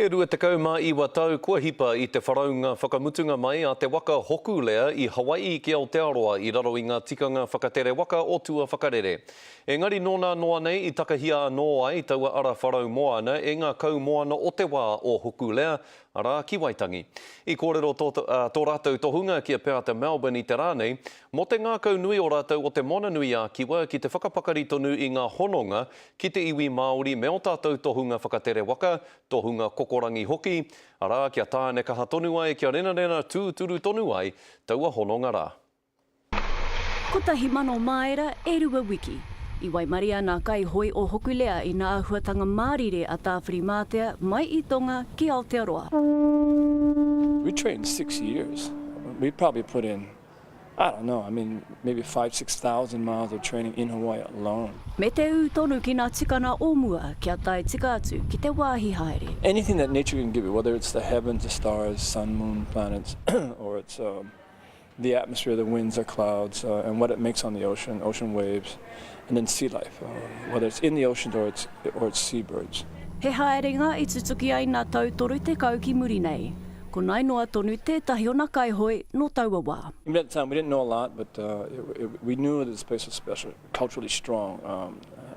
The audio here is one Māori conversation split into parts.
E rua tekau mā iwa tau kua hipa I te wharaunga whakamutunga mai a te waka hoku lea I Hawaii ki Aotearoa I raro I ngā tikanga whakatere waka o tua whakarere. Engari nōna noa nei I takahia anō ai taua ara wharau moana e ngā kau moana o te wā o hoku lea ara ki Waitangi. I kōrero tō rātou tohunga kia pēr te Melbourne I te rānei, mo te ngā kau nui o rātou o te mona nui a kiwa ki te whakapakari tonu I ngā hononga ki te iwi Māori me o tātou tohunga whakatere waka, tohunga kokorangi hoki, ara kia tāne kaha tonu ai, kia rena tūturu tonu ai, taua hononga rā. Ko tahi mano maera e rua wiki. I Waimaria nā kai hoi o hoku lea I nā ahuatanga mārire a tāwhiri mātea mai I tonga ki Aotearoa. We trained 6 years. We probably put in, I don't know, maybe 5,000-6,000 miles of training in Hawaii alone. Me te u tonu ki ngā tikana o mua kia tai tika atu ki te wāhi haere. Anything that nature can give you, whether it's the heavens, the stars, sun, moon, planets, or it's the atmosphere, the winds, the clouds, and what it makes on the ocean waves, and then sea life, whether it's in the oceans or it's seabirds. He haerenga I tutuki ai nā tautoru te kau ki muri nei. Ko nai noa tonu tētahi o nā kai hoi no taua wā. At the time, we didn't know a lot, but we knew that this place was special, culturally strong,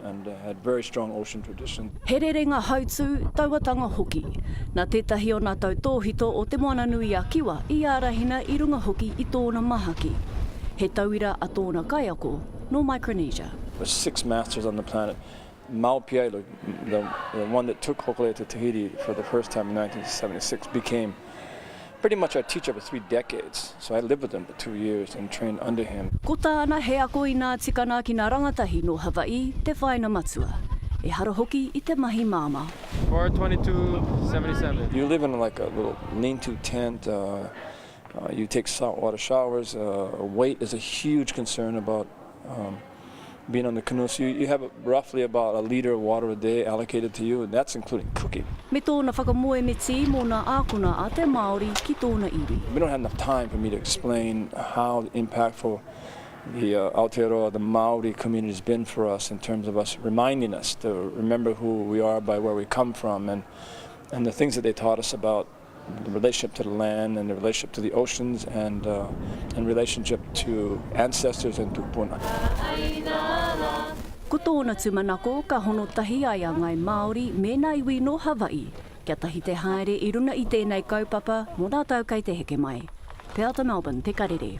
and had very strong ocean tradition. He rerenga hautū tauatanga hoki. Nā tētahi o nā tautohito o te moana nui a kiwa I ārahina I runga hoki I tōna mahaki. He tauira a tōna kaiako no Micronesia. There's 6 masters on the planet. Maupiailo, the one that took Hokulea to Tahiti for the first time in 1976, became pretty much our teacher for 3 decades. So I lived with him for 2 years and trained under him. Ko tāna he ako I nā tikana ki nā rangatahi no Hawaii, te whaina matua. E hara hoki I te mahi māma. 422.77. You live in like a little lean-to tent. You take saltwater showers. Weight is a huge concern about being on the canoe. So you have roughly about 1 liter of water a day allocated to you, and that's including cooking. Me tōna whakamoe me ti mō nā ākuna a te Māori ki tōna iwi. We don't have enough time for me to explain how impactful the Aotearoa, the Maori community has been for us in terms of us reminding us to remember who we are by where we come from and the things that they taught us about the relationship to the land and the relationship to the oceans and relationship to ancestors and tupuna. Ko tōna tumanako ka hono tahi ai a ngai Māori me nā iwi no Hawaii. Kia tahi te haere I runa I tēnei kaupapa mō rātou kei te heke mai. Pēr te Melbourne, te karere.